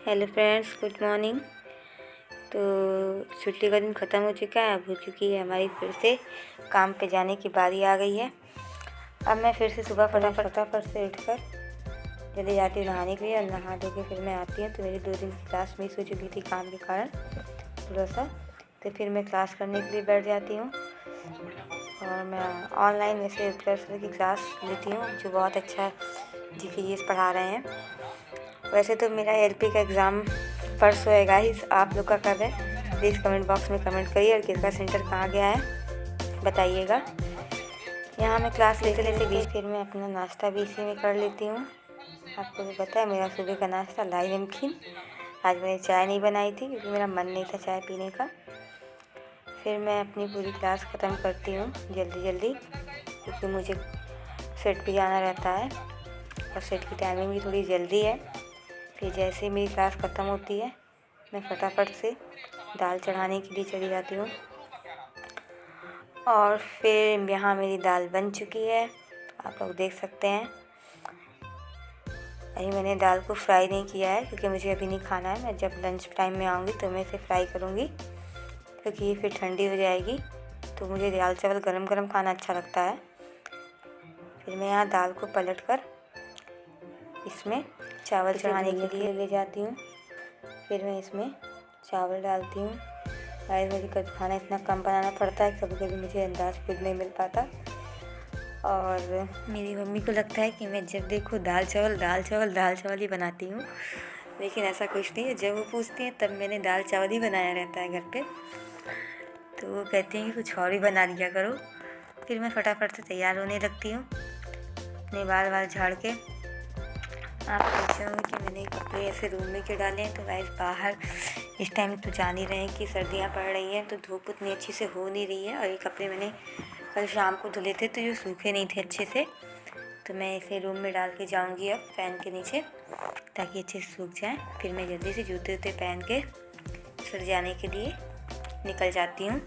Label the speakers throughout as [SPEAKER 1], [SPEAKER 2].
[SPEAKER 1] Hello friends, good morning. तो छुट्टी का दिन ख़त्म हो चुका है। अब हो चुकी है हमारी फिर से काम पे जाने की बारी आ गई है। अब मैं फिर से सुबह फटाफट से उठकर जल्दी जाती हूँ नहाने के लिए और नहा धो के फिर मैं आती हूँ। तो मेरी 2 दिन की क्लास मिस हो चुकी थी काम के कारण थोड़ा सा, तो फिर मैं क्लास करने के लिए बैठ जाती हूँ। और मैं ऑनलाइन वैसे सर की क्लास लेती हूँ जो बहुत अच्छा GPS पढ़ा रहे हैं। वैसे तो मेरा LP का एग्ज़ाम परसों है गाइस। आप लोग का कब है प्लीज़ कमेंट बॉक्स में कमेंट करिए और किसका सेंटर कहाँ गया है बताइएगा। यहाँ मैं क्लास लेते बीच फिर मैं अपना नाश्ता भी इसी में कर लेती हूँ। आपको भी पता है मेरा सुबह का नाश्ता लाई नमकीन। आज मैंने चाय नहीं बनाई थी क्योंकि मेरा मन नहीं था चाय पीने का। फिर मैं अपनी पूरी क्लास ख़त्म करती हूँ जल्दी क्योंकि मुझे सेट पे जाना रहता है और सेट की टाइमिंग भी थोड़ी जल्दी है। फिर जैसे ही मेरी क्लास ख़त्म होती है मैं फटाफट से दाल चढ़ाने के लिए चली जाती हूँ। और फिर यहाँ मेरी दाल बन चुकी है, आप लोग देख सकते हैं। अभी मैंने दाल को फ्राई नहीं किया है क्योंकि मुझे अभी नहीं खाना है। मैं जब लंच टाइम में आऊँगी तो मैं इसे फ्राई करूँगी क्योंकि ये फिर ठंडी हो जाएगी। तो मुझे दाल चावल गरम गरम खाना अच्छा लगता है। फिर मैं यहाँ दाल को पलट कर इसमें चावल चढ़ाने के लिए ले जाती हूँ। फिर मैं इसमें चावल डालती हूँ। गाइस मुझे कभी खाना इतना कम बनाना पड़ता है, कभी कभी मुझे अंदाज खुद नहीं मिल पाता। और मेरी मम्मी को लगता है कि मैं जब देखो दाल चावल ही बनाती हूँ, लेकिन ऐसा कुछ नहीं है। जब वो पूछती हैं तब मैंने दाल चावल ही बनाया रहता है घर पे। तो वो कहती हैं कि कुछ और भी बना लिया करो। फिर मैं फटाफट से तैयार होने लगती हूँ अपने बाल झाड़ के। आप पूछ रहे होंगे कि मैंने कपड़े ऐसे रूम में क्यों डाले हैं। तो गाइस बाहर इस टाइम तो जान ही रहे हैं कि सर्दियाँ पड़ रही हैं तो धूप उतनी अच्छी से हो नहीं रही है। और ये कपड़े मैंने कल शाम को धुले थे तो ये सूखे नहीं थे अच्छे से। तो मैं इसे रूम में डाल के जाऊँगी अब फ़ैन के नीचे ताकि अच्छे से सूख जाएँ। फिर मैं जल्दी से जूते पहन के फिर जाने के लिए निकल जाती हूँ।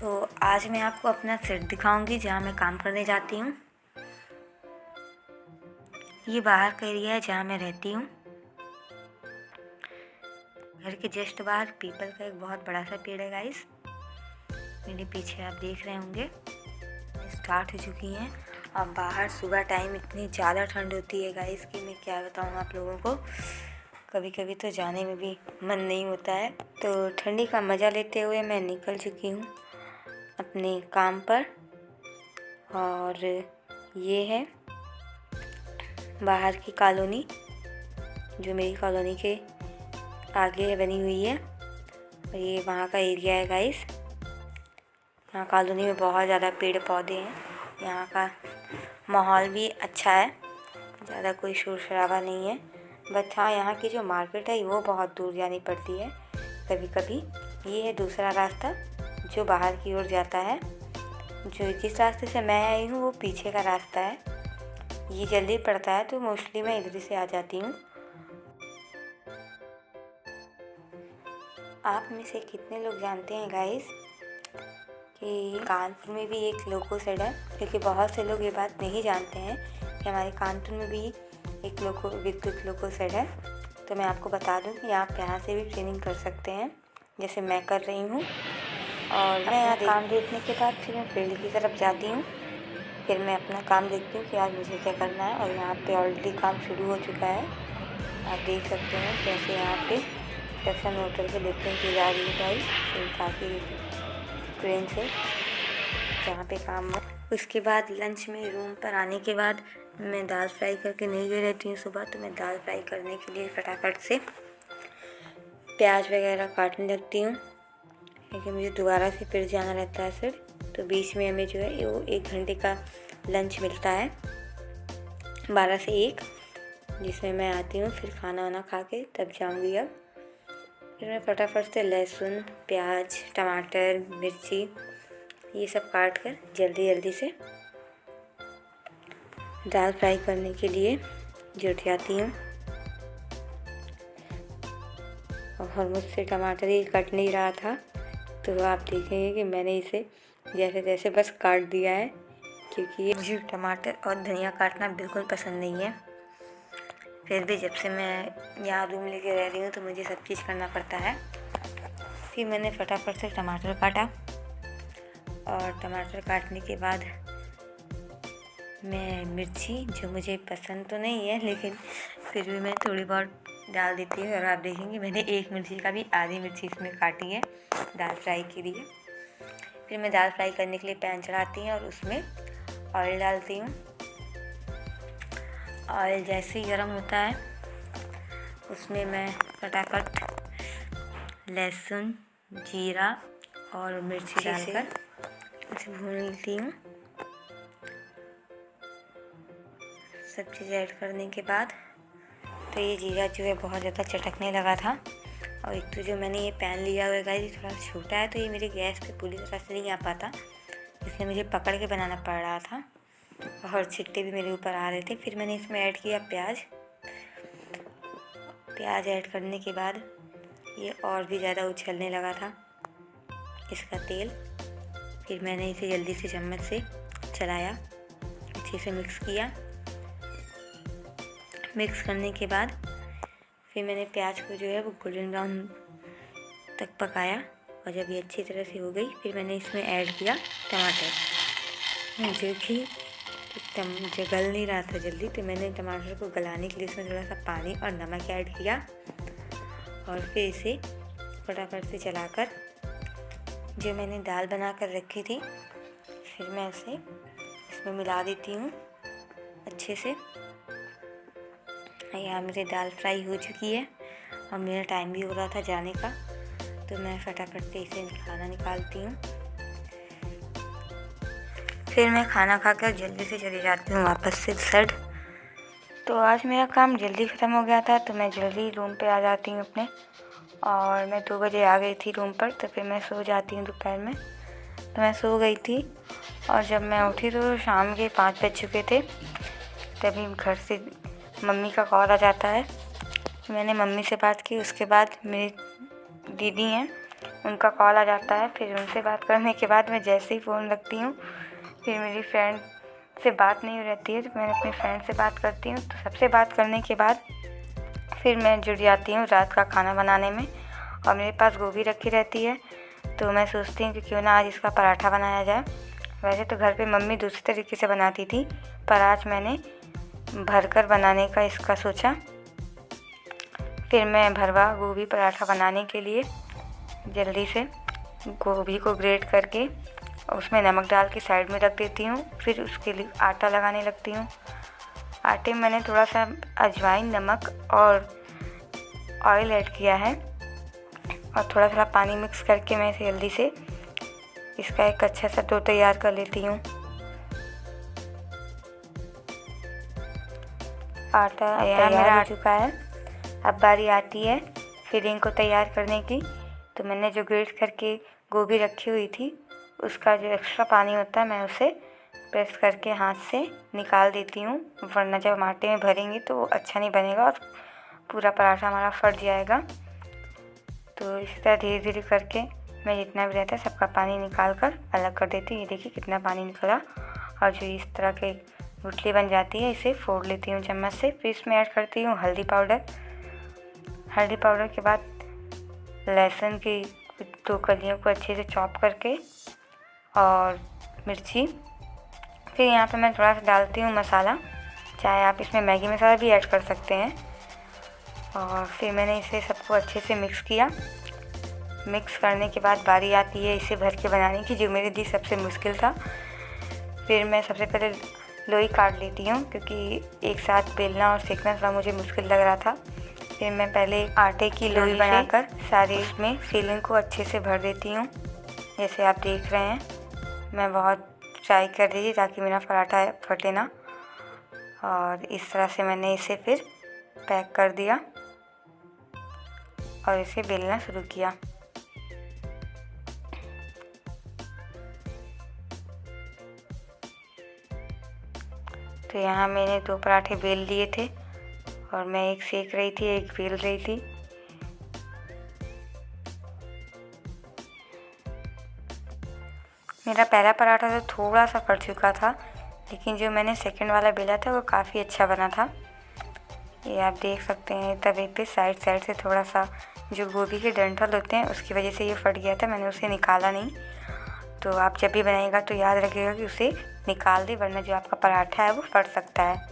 [SPEAKER 1] तो आज मैं आपको अपना सेट दिखाऊँगी जहाँ मैं काम करने जाती हूँ। ये बाहर का एरिया है जहाँ मैं रहती हूँ। घर के जस्ट बाहर पीपल का एक बहुत बड़ा सा पेड़ है गाइस। मेरे पीछे आप देख रहे होंगे स्टार्ट हो चुकी हैं। अब बाहर सुबह टाइम इतनी ज़्यादा ठंड होती है गाइस कि मैं क्या बताऊँ आप लोगों को। कभी कभी तो जाने में भी मन नहीं होता है। तो ठंडी का मज़ा लेते हुए मैं निकल चुकी हूँ अपने काम पर। और ये है बाहर की कॉलोनी जो मेरी कॉलोनी के आगे बनी हुई है। और ये वहाँ का एरिया है गाइस। यहाँ कॉलोनी में बहुत ज़्यादा पेड़ पौधे हैं। यहाँ का माहौल भी अच्छा है, ज़्यादा कोई शोर शराबा नहीं है। बट हाँ, यहाँ की जो मार्केट है वो बहुत दूर जानी पड़ती है कभी कभी। ये है दूसरा रास्ता जो बाहर की ओर जाता है। जो जिस रास्ते से मैं आई हूँ वो पीछे का रास्ता है। ये जल्दी पड़ता है तो मोस्टली मैं इधर से आ जाती हूँ। आप में से कितने लोग जानते हैं गाइस कि कानपुर में भी एक लोको शेड है, क्योंकि बहुत से लोग ये बात नहीं जानते हैं कि हमारे कानपुर में भी एक विद्युत लोको शेड है। तो मैं आपको बता दूं कि आप यहाँ से भी ट्रेनिंग कर सकते हैं जैसे मैं कर रही हूँ। और मैं यहाँ काम देखने के बाद फिर मैं फील्ड की तरफ जाती हूँ। फिर मैं अपना काम देखती हूँ कि आज मुझे क्या करना है। और यहाँ पे ऑलरेडी काम शुरू हो चुका है, आप देख सकते हैं कैसे यहाँ पे सेक्शन होटल के लिफ्टिंग की जा रही है गाइस काफ़ी ट्रेन से जहाँ पे काम है। उसके बाद लंच में रूम पर आने के बाद मैं दाल फ्राई करके नहीं गई रहती हूँ सुबह। तो मैं दाल फ्राई करने के लिए फटाफट से प्याज वगैरह काटने लगती हूँ क्योंकि मुझे दोबारा से फिर जाना रहता है फिर। तो बीच में हमें जो है वो 1 घंटे का लंच मिलता है 12 से 1, जिसमें मैं आती हूँ फिर खाना वाना खा के तब जाऊँगी। अब फिर मैं फटाफट से लहसुन, प्याज, टमाटर, मिर्ची ये सब काट कर जल्दी से दाल फ्राई करने के लिए जुट जाती हूँ। और मुझसे टमाटर ही कट नहीं रहा था तो आप देखेंगे कि मैंने इसे जैसे तैसे बस काट दिया है क्योंकि ये मुझे टमाटर और धनिया काटना बिल्कुल पसंद नहीं है। फिर भी जब से मैं यहाँ रूम लेके रह रही हूँ तो मुझे सब चीज़ करना पड़ता है। फिर मैंने फटाफट से टमाटर काटा और टमाटर काटने के बाद मैं मिर्ची, जो मुझे पसंद तो नहीं है लेकिन फिर भी मैं थोड़ी बहुत डाल देती हूँ। और आप देखेंगे मैंने एक मिर्ची का भी आधी मिर्ची इसमें काटी है दाल फ्राई के लिए। फिर मैं दाल फ्राई करने के लिए पैन चढ़ाती हूँ और उसमें ऑयल डालती हूँ। ऑयल जैसे ही गर्म होता है उसमें मैं फटाफट लहसुन, जीरा और मिर्ची डालकर इसे भून लेती हूँ। सब चीज़ ऐड करने के बाद तो ये जीरा जो है बहुत ज़्यादा चटकने लगा था। और एक तो जो मैंने ये पैन लिया हुआ है ये थोड़ा छोटा है तो ये मेरे गैस पे पूरी तरह से नहीं आ पाता, इसलिए मुझे पकड़ के बनाना पड़ रहा था और छिट्टे भी मेरे ऊपर आ रहे थे। फिर मैंने इसमें ऐड किया प्याज ऐड करने के बाद ये और भी ज़्यादा उछलने लगा था इसका तेल। फिर मैंने इसे जल्दी से चम्मच से चलाया, अच्छे से मिक्स किया। मिक्स करने के बाद फिर मैंने प्याज को जो है वो गोल्डन ब्राउन तक पकाया और जब ये अच्छी तरह से हो गई फिर मैंने इसमें ऐड किया टमाटर, जो कि जो गल नहीं रहा था जल्दी, तो मैंने टमाटर को गलाने के लिए इसमें थोड़ा सा पानी और नमक ऐड किया और फिर इसे फटाफट से चलाकर जो मैंने दाल बना कर रखी थी फिर मैं इसे इसमें मिला देती हूँ अच्छे से। यहाँ मेरी दाल फ्राई हो चुकी है और मेरा टाइम भी हो रहा था जाने का, तो मैं फटाफट से इसे खाना निकालती हूँ। फिर मैं खाना खाकर जल्दी से चली जाती हूँ वापस से सेट। तो आज मेरा काम जल्दी ख़त्म हो गया था तो मैं जल्दी रूम पे आ जाती हूँ अपने, और मैं 2 बजे आ गई थी रूम पर। तो फिर मैं सो जाती हूँ दोपहर में। तो मैं सो गई थी और जब मैं उठी तो शाम के 5 बज चुके थे। तभी घर से मम्मी का कॉल आ जाता है। मैंने मम्मी से बात की, उसके बाद मेरी दीदी हैं उनका कॉल आ जाता है। फिर उनसे बात करने के बाद मैं जैसे ही फ़ोन रखती हूँ फिर मेरी फ्रेंड से बात नहीं रहती है, तो मैं अपनी फ्रेंड से बात करती हूँ। तो सबसे बात करने के बाद फिर मैं जुड़ जाती हूँ रात का खाना बनाने में। और मेरे पास गोभी रखी रहती है तो मैं सोचती हूँ कि क्यों ना आज इसका पराठा बनाया जाए। वैसे तो घर पे मम्मी दूसरी तरीके से बनाती थी, पर आज मैंने भरकर बनाने का इसका सोचा। फिर मैं भरवा गोभी पराठा बनाने के लिए जल्दी से गोभी को ग्रेट करके उसमें नमक डाल के साइड में रख देती हूँ। फिर उसके लिए आटा लगाने लगती हूँ। आटे में मैंने थोड़ा सा अजवाइन, नमक और ऑयल ऐड किया है और थोड़ा थोड़ा पानी मिक्स करके मैं इसे जल्दी से इसका एक अच्छा सा डो तैयार कर लेती हूँ। आटा तैयार हो चुका है। अब बारी आती है फिलिंग को तैयार करने की। तो मैंने जो ग्रेट करके गोभी रखी हुई थी उसका जो एक्स्ट्रा पानी होता है मैं उसे प्रेस करके हाथ से निकाल देती हूँ, वरना जब हम आटे में भरेंगे तो वो अच्छा नहीं बनेगा और पूरा पराठा हमारा फट जाएगा। तो इसी तरह धीरे धीरे करके मैं जितना भी रहता है सबका पानी निकाल कर अलग कर देती हूँ। ये देखिए कितना पानी निकला। और जो इस तरह के गुठली बन जाती है इसे फोड़ लेती हूँ चम्मच से। फिर इसमें ऐड करती हूँ हल्दी पाउडर। हल्दी पाउडर के बाद लहसुन की 2 कलियों को अच्छे से चॉप करके और मिर्ची। फिर यहाँ पे मैं थोड़ा सा डालती हूँ मसाला, चाहे आप इसमें मैगी मसाला भी ऐड कर सकते हैं। और फिर मैंने इसे सबको अच्छे से मिक्स किया। मिक्स करने के बाद बारी आती है इसे भर के बनाने की, जो मेरे लिए सबसे मुश्किल था। फिर मैं सबसे पहले लोई काट लेती हूँ क्योंकि एक साथ बेलना और सेकना थोड़ा मुझे मुश्किल लग रहा था। फिर मैं पहले आटे की लोई बनाकर सारे इसमें फिलिंग को अच्छे से भर देती हूँ। जैसे आप देख रहे हैं मैं बहुत ट्राई कर रही थी ताकि मेरा पराठा फटे ना। और इस तरह से मैंने इसे फिर पैक कर दिया और इसे बेलना शुरू किया। तो यहाँ मैंने 2 पराठे बेल लिए थे और मैं एक सेक रही थी, एक बेल रही थी। मेरा पहला पराठा तो थोड़ा सा कट चुका था, लेकिन जो मैंने सेकंड वाला बेला था वो काफ़ी अच्छा बना था। ये आप देख सकते हैं तवे पे साइड साइड से थोड़ा सा जो गोभी के डंठल होते हैं उसकी वजह से ये फट गया था, मैंने उसे निकाला नहीं। तो आप जब भी बनाइएगा तो याद रखिएगा कि उसे निकाल दे, वरना जो आपका पराठा है वो फट सकता है।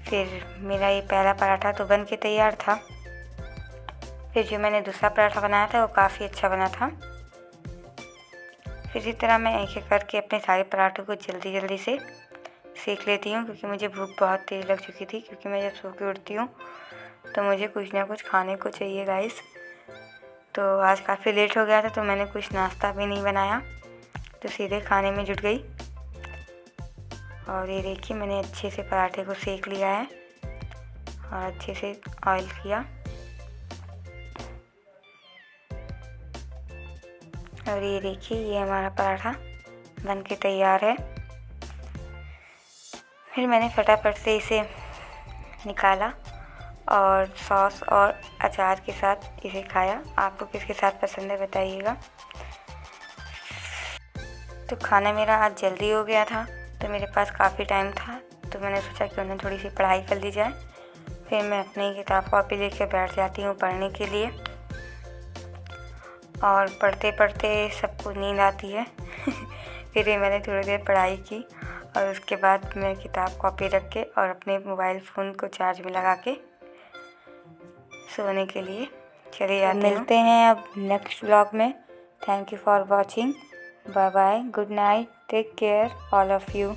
[SPEAKER 1] फिर मेरा ये पहला पराठा तो बन के तैयार था। फिर जो मैंने दूसरा पराठा बनाया था वो काफ़ी अच्छा बना था। फिर इसी तरह मैं एक एक करके अपने सारे पराठों को जल्दी जल्दी से सेक लेती हूँ, क्योंकि मुझे भूख बहुत तेज़ लग चुकी थी। क्योंकि मैं जब सो के उठती हूँ तो मुझे कुछ ना कुछ खाने को चाहिए गाइस। तो आज काफ़ी लेट हो गया था तो मैंने कुछ नाश्ता भी नहीं बनाया, तो सीधे खाने में जुट गई। और ये देखिए मैंने अच्छे से पराठे को सेक लिया है और अच्छे से ऑयल किया। और ये देखिए ये हमारा पराठा बन के तैयार है। फिर मैंने फटाफट से इसे निकाला और सॉस और अचार के साथ इसे खाया। आपको किसके साथ पसंद है बताइएगा। तो खाना मेरा आज जल्दी हो गया था, तो मेरे पास काफ़ी टाइम था, तो मैंने सोचा कि उन्हें थोड़ी सी पढ़ाई कर ली जाए। फिर मैं अपनी किताब कॉपी लेकर बैठ जाती हूँ पढ़ने के लिए। और पढ़ते पढ़ते सबको नींद आती है फिर भी मैंने थोड़ी देर पढ़ाई की और उसके बाद मैं किताब कॉपी रख के और अपने मोबाइल फ़ोन को चार्ज में लगा के सोने के लिए चले जाती हूँ। मिलते हैं अब नेक्स्ट व्लॉग में। Thank you for watching. Bye bye, good night, take care all of you.